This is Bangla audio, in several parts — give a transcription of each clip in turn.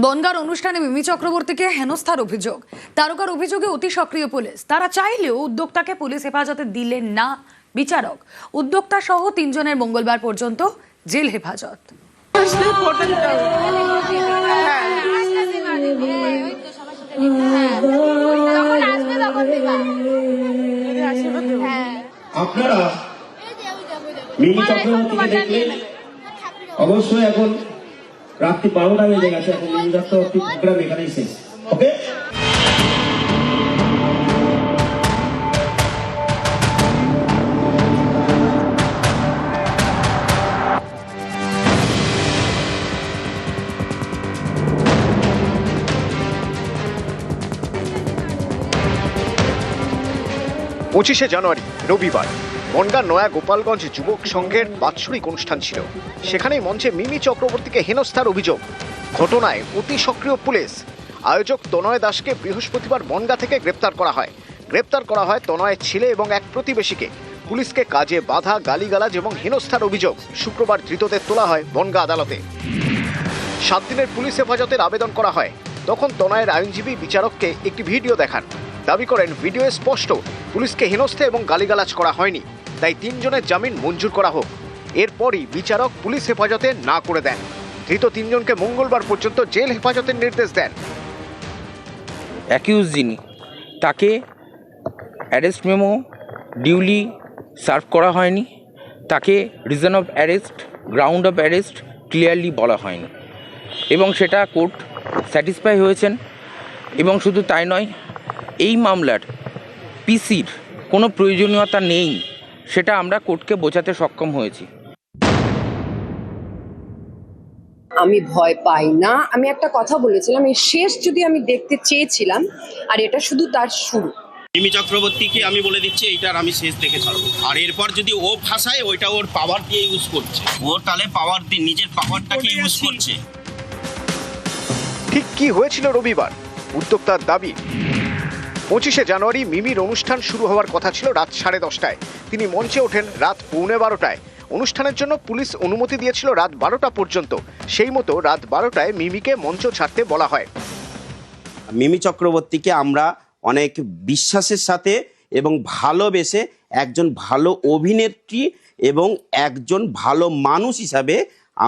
বনগাঁর অনুষ্ঠানে মিমি চক্রবর্তীকে হেনস্থার অভিযোগ। তারকার অভিযোগে অতি সক্রিয় পুলিশ। তারা চাইলেও উদ্যোক্তাকে পুলিশ হেফাজতে দিলেন না বিচারক। উদ্যোক্তা সহ 3 জনের মঙ্গলবার পর্যন্ত জেল হেফাজত। আপনারা মিমি চক্রবর্তীকে দেখলেন, অবশ্যই এখন রাত্রি 12টা বেজে গেছে, এখন মিমি চক্রবর্তী প্রোগ্রাম এখানেই শেষ। ওকে, পঁচিশে জানুয়ারি রবিবার বনগাঁ নয়া গোপালগঞ্জ যুবক সংঘের বাৎসরিক অনুষ্ঠান ছিল। সেখানেই মঞ্চে মিমি চক্রবর্তীকে হেনস্থার অভিযোগ। ঘটনায় অতি সক্রিয় পুলিশ। আয়োজক তনয় দাসকে বৃহস্পতিবার বনগাঁ থেকে গ্রেপ্তার করা হয় তনয়ের ছেলে এবং এক প্রতিবেশীকে। পুলিশকে কাজে বাধা, গালিগালাজ এবং হেনস্থার অভিযোগ। শুক্রবার ধৃতদের তোলা হয় বনগাঁ আদালতে। 7 দিনের পুলিশ হেফাজতের আবেদন করা হয়। তখন তনয়ের আইনজীবী বিচারককে একটি ভিডিও দেখান। দাবি করেন ভিডিওয়ে স্পষ্ট পুলিশকে হেনস্থা এবং গালিগালাজ করা হয়নি, তাই 3 জনের জামিন মঞ্জুর করা হোক। এরপরই বিচারক পুলিশ হেফাজতে না করে দেন। ধৃত 3 জনকে মঙ্গলবার পর্যন্ত জেল হেফাজতের নির্দেশ দেন। অ্যাকিউজ যিনি, তাকে অ্যারেস্ট মেমো ডিউলি সার্ভ করা হয়নি, তাকে reason of arrest, ground of arrest clearly বলা হয়নি এবং সেটা কোর্ট স্যাটিসফাই হয়েছেন। এবং শুধু তাই নয়, এই মামলার পিসির কোনো প্রয়োজনীয়তা নেই, সেটা আমরা কোর্টকে বোঝাতে সক্ষম হয়েছি। আমি ভয় পাই না। আমি একটা কথা বলেছিলাম, এই শেষ যদি আমি দেখতে চেয়েছিলাম, আর এটা শুধু তার শুরু। মিমি চক্রবর্তীকে আমি বলে দিচ্ছি এইটার আমি শেষ দেখে ছাড়বো। আর এরপর যদি ও ভাষায়, ওইটা ওর পাওয়ার দিয়ে ইউজ করছে, ও তাহলে পাওয়ার দিয়ে নিজের পাওয়ারটাকে ইউজ করছে। ঠিক কি হয়েছিল রবিবার? উদ্যোক্তার দাবি, 25শে জানুয়ারি মিমির অনুষ্ঠান শুরু হওয়ার কথা ছিল রাত 10:30টায়। তিনি মঞ্চে ওঠেন রাত 11:15টায়। অনুষ্ঠানের জন্য পুলিশ অনুমতি দিয়েছিল রাত 12টা পর্যন্ত। সেই মতো রাত 12টায় মিমিকে মঞ্চ ছাড়তে বলা হয়। মিমি চক্রবর্তীকে আমরা অনেক বিশ্বাসের সাথে এবং ভালোবেসে একজন ভালো অভিনেত্রী এবং একজন ভালো মানুষ হিসাবে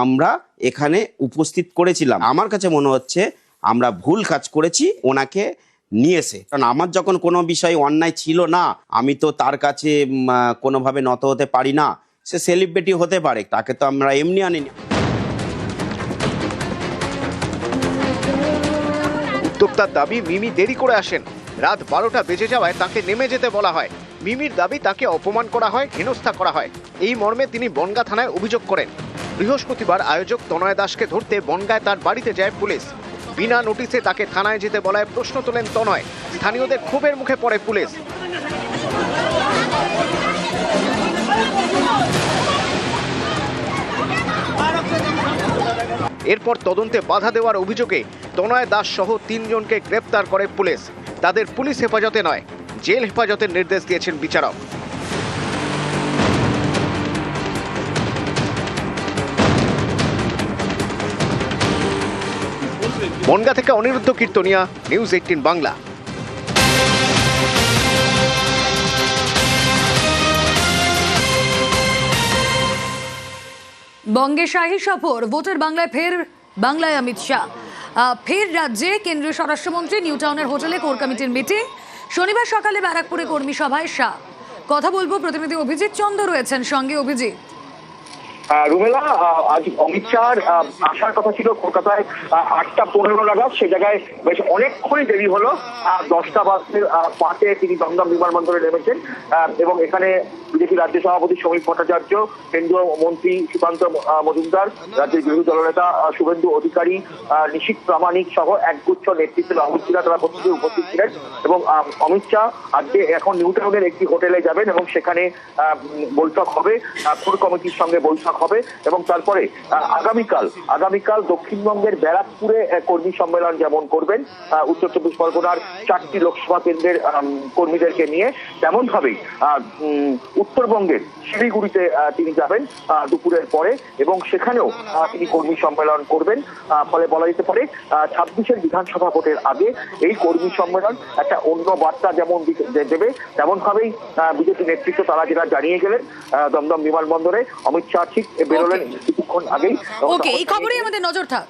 আমরা এখানে উপস্থিত করেছিলাম। আমার কাছে মনে হচ্ছে আমরা ভুল কাজ করেছি ওনাকে নিয়ে এসে, কারণ আমার যখন কোনো বিষয় অন্যায় ছিল না, আমি তো তার কাছে কোনোভাবে নত হতে পারি না। সে সেলিব্রিটি হতে পারে, তাকে তো আমরা এমনি আনিনি। উদ্যোক্তার দাবি, মিমি দেরি করে আসেন। রাত 12টা বেজে যাওয়ায় তাকে নেমে যেতে বলা হয়। মিমির দাবি, তাকে অপমান করা হয়, হেনস্থা করা হয়। এই মর্মে তিনি বনগাঁ থানায় অভিযোগ করেন। বৃহস্পতিবার আয়োজক তনয় দাসকে ধরতে বনগাঁয় তার বাড়িতে যায় পুলিশ। বিনা নোটিশে তাকে থানায় যেতে বলায় প্রশ্ন তোলেন তনয়। স্থানীয়দের ক্ষোভের মুখে পড়ে পুলিশ। এরপর তদন্তে বাধা দেওয়ার অভিযোগে তনয় দাস সহ 3 জনকে গ্রেপ্তার করে পুলিশ। তাদের পুলিশ হেফাজতে নয়, জেল হেফাজতের নির্দেশ দিয়েছেন বিচারক। বনগাঁ থেকে অনিরুদ্ধ কীর্তনিয়া, নিউজ 18 বাংলা। বঙ্গে শাহী সফর, ভোটের বাংলায় ফের বাংলায় অমিত শাহ। ফের রাজ্যে কেন্দ্রীয় স্বরাষ্ট্রমন্ত্রী। নিউ টাউনের হোটেলে কোর কমিটির মিটিং। শনিবার সকালে ব্যারাকপুরে কর্মী সভায় শাহ। কথা বলবো, প্রতিনিধি অভিজিৎ চন্দ্র রয়েছেন সঙ্গে। অভিজিৎ। রুমেলা, আজ অমিত শাহর আসার কথা ছিল কলকাতায় 8:15 নাগাদ। সে জায়গায় বেশ অনেকক্ষণই দেরি হলো। 10:05 তিনি দমদম বিমানবন্দরে নেমেছেন এবং এখানে বিজেপি রাজ্য সভাপতি সমীপ ভট্টাচার্য, কেন্দ্রীয় মন্ত্রী সুকান্ত মজুমদার, রাজ্যের বিরোধী দলনেতা শুভেন্দু অধিকারী, নিশীথ প্রামাণিক সহ একগুচ্ছ নেতৃত্বের অমিত শাহ তারা প্রত্যেকে উপস্থিত ছিলেন। এবং অমিত শাহ আজকে এখন নিউ টাউনের একটি হোটেলে যাবেন এবং সেখানে বৈঠক হবে, কোর কমিটির সঙ্গে বৈঠক হবে এবং তারপরে আগামীকাল দক্ষিণবঙ্গের ব্যারাকপুরে কর্মী সম্মেলন যেমন করবেন উত্তর চব্বিশ পরগনার 4টি লোকসভা কেন্দ্রের কর্মীদেরকে নিয়ে, তেমন ভাবেই উত্তরবঙ্গের শিলিগুড়িতে তিনি যাবেন দুপুরের পরে এবং সেখানেও তিনি কর্মী সম্মেলন করবেন। ফলে বলা যেতে পারে 26-এর বিধানসভা ভোটের আগে এই কর্মী সম্মেলন একটা অন্য বার্তা যেমন দেবে, তেমন ভাবেই বিজেপি নেতৃত্ব তারা যেটা জানিয়ে গেলেন দমদম বিমানবন্দরে। অমিত শাহ ঠিক বেরোলেন কিছুক্ষণ আগেই। ওকে, এই খবরেই আমাদের নজর থাক।